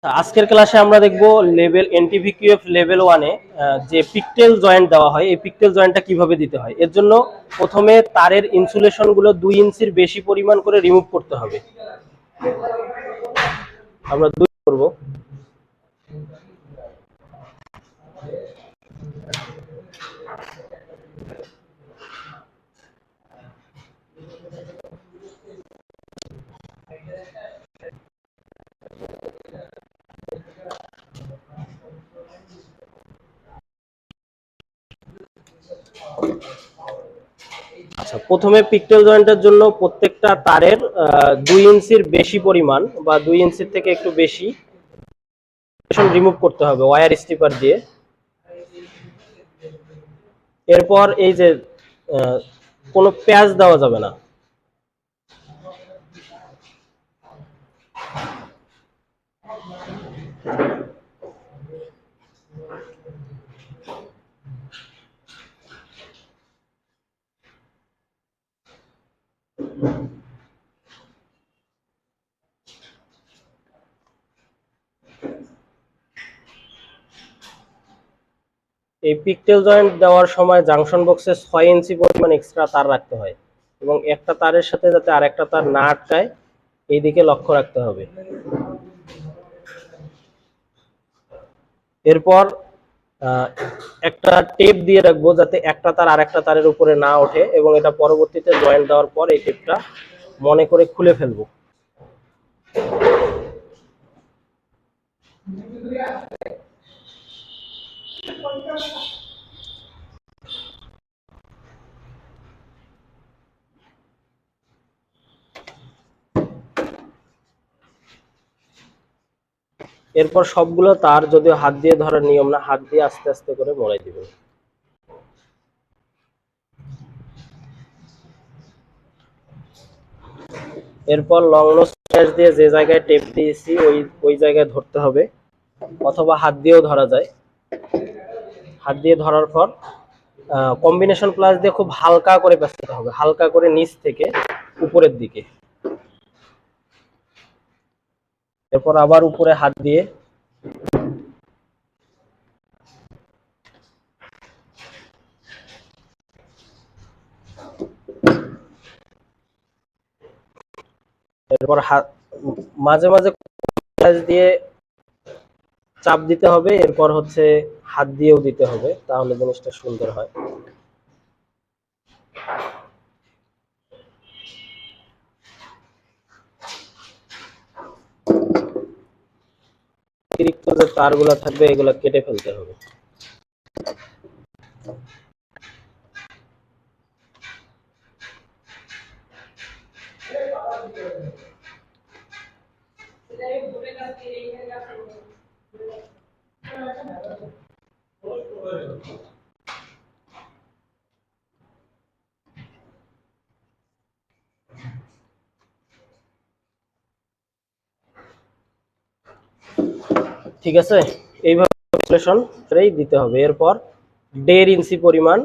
আজকের ক্লাসে আমরা দেখব লেভেল এনটিভিকিউএফ লেভেল 1 এ যে পিকটেল জয়েন্ট দেওয়া হয়, এই পিকটেল জয়েন্টটা কিভাবে দিতে হয়। এর জন্য প্রথমে তারের ইনসুলেশন গুলো 2 ইঞ্চির বেশি পরিমাণ করে রিমুভ করতে হবে। আমরা 2 করব। আচ্ছা, প্রথমে পিকটেল জয়েন্টের জন্য প্রত্যেকটা তারের 2 ইঞ্চির বেশি পরিমাণ বা 2 ইঞ্চির থেকে একটু বেশি রিমুভ করতে হবে ওয়্যার স্ট্রিপার দিয়ে। এরপর এই যে কোনো প্যাচ দেওয়া যাবে না। এই পিকটেল জয়েন্ট দেওয়ার সময় জাংশন বক্সে 6 ইঞ্চি পরিমাণ এক্সট্রা তার রাখতে হয় এবং একটা তারের সাথে যাতে আরেকটা তার না আটকায় এই দিকে লক্ষ্য রাখতে হবে। এরপর একটা টেপ দিয়ে রাখবো যাতে একটা তার আরেকটা তারের উপরে না ওঠে এবং এটা পরবর্তীতে জয়েন্ট দেওয়ার পর এই টেপটা মনে করে খুলে ফেলবো। এরপর সবগুলো তার যদিও হাত দিয়ে ধরার নিয়ম না, হাত দিয়ে আস্তে আস্তে করে মোড়াই দিবেন। এরপর লং নোজ প্যাচ দিয়ে যে জায়গায় টেপ দিয়েছি ওই জায়গায় ধরতে হবে, অথবা হাত দিয়েও ধরা যায়। হাত দিয়ে ধরার পর কম্বিনেশন প্লাস দিয়ে খুব হালকা করে পেঁচাতে হবে, হালকা করে নিচ থেকে উপরের দিকে। এরপর আবার উপরে হাত দিয়ে এরপর মাঝে মাঝে দিয়ে চাপ দিতে হবে, এরপর হচ্ছে হাত দিয়েও দিতে হবে, তাহলে জিনিসটা সুন্দর হয়। অতিরিক্ত যে তারগুলো থাকবে এগুলো কেটে ফেলতে হবে। ঠিক আছে, এইভাবে দিতে হবে। এরপর 1.5 ইঞ্চি পরিমাণ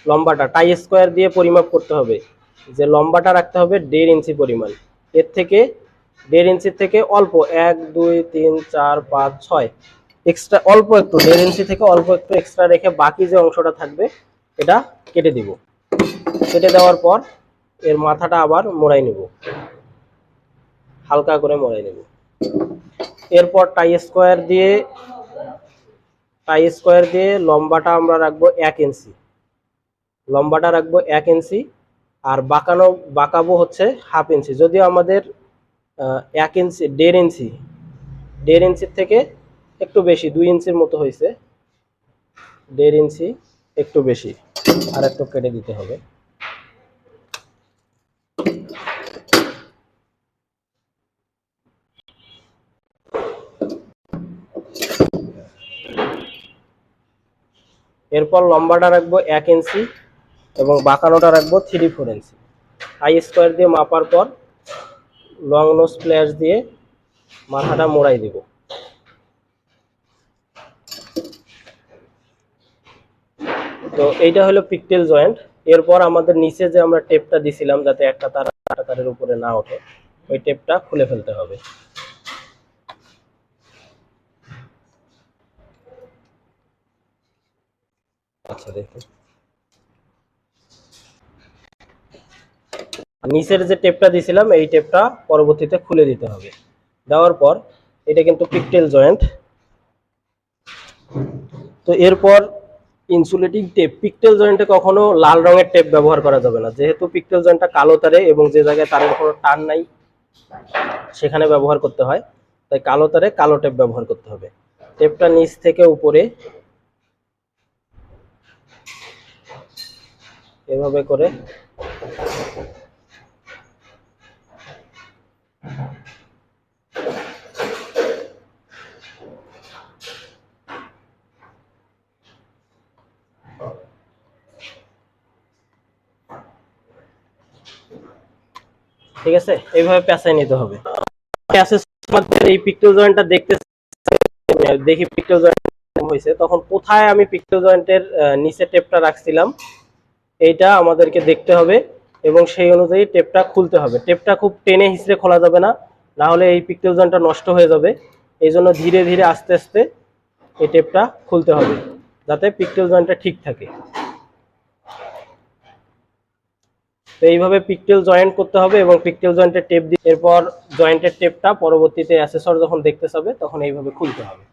লম্বাটা টাই স্কোয়ার দিয়ে পরিমাপ করতে হবে, যে লম্বাটা রাখতে হবে 1.5 ইঞ্চি পরিমাণ। এর থেকে 1.5 ইঞ্চির থেকে অল্প 1 2 3 4 5 6 এক্সট্রা অল্প একটু 1.5 ইঞ্চি থেকে অল্প একটু এক্সট্রা রেখে বাকি যে অংশটা থাকবে এটা কেটে দিব। কেটে দেওয়ার পর এর মাথাটা আবার মোড়াই নেব, হালকা করে মোড়াই নেব। এরপর টাই স্কোয়ার দিয়ে লম্বাটা আমরা রাখবো 1 ইঞ্চি, লম্বাটা রাখবো 1 ইঞ্চি আর বাঁকাবো হচ্ছে 1/2 ইঞ্চি। যদিও আমাদের 1 ইঞ্চি 1.5 ইঞ্চির থেকে একটু বেশি 2 ইঞ্চির মতো হয়েছে, 1.5 ইঞ্চি একটু বেশি, আর একটু কেটে দিতে হবে। এরপর লম্বাটা রাখবো 1 ইঞ্চি এবং বাঁকানোটা রাখবো 3/4 ইঞ্চি। টাই স্কোয়ার দিয়ে মাপার পর লং নোজ প্লেয়ার্স দিয়ে মাথাটা মোড়াই দিব। তো এইটা হলো পিকটেল জয়েন্ট। এরপর আমাদের নিচে যে আমরা টেপটা দিছিলাম যাতে একটা তার আরেকটা তারের উপরে না ওঠে, ওই টেপটা খুলে ফেলতে হবে। আচ্ছা দেখুন, নিচের যে টেপটা দিয়েছিলাম এই টেপটা পরবর্তীতে খুলে দিতে হবে। দেওয়ার পর এটা কিন্তু পিকটেল জয়েন্ট। তো এরপর ইনসুলেটিং টেপ, পিকটেল জয়েন্টে কখনো লাল রঙের টেপ ব্যবহার করা যাবে না, যেহেতু পিকটেল জয়েন্টটা কালো তারে এবং যে জায়গায় তারের কোনো টান নাই সেখানে ব্যবহার করতে হয়, তাই কালো তারে কালো টেপ ব্যবহার করতে হবে। টেপটা নিচ থেকে উপরে এভাবে করে ঠিক আছে, এইভাবে পেঁচাই নিতে হবে। এই পিকটেল জয়েন্টটা দেখতে দেখি পিকটেল জয়েন্ট হয়েছে, তখন কোথায় আমি পিকটেল জয়েন্টের নিচে টেপটা রাখছিলাম এইটা আমাদেরকে দেখতে হবে এবং সেই অনুযায়ী টেপটা খুলতে হবে। টেপটা খুব টেনে হিসড়ে খোলা যাবে না, না হলে এই পিকটেল জয়েন্টটা নষ্ট হয়ে যাবে। এই জন্য ধীরে ধীরে আস্তে আস্তে এই টেপটা খুলতে হবে যাতে পিকটেল জয়েন্টটা ঠিক থাকে। তো এইভাবে পিকটেল জয়েন্ট করতে হবে এবং পিকটেল জয়েন্টের টেপ দিয়ে এরপর জয়েন্টের টেপটা পরবর্তীতে অ্যাসেসর যখন দেখতে যাবে তখন এইভাবে খুলতে হবে।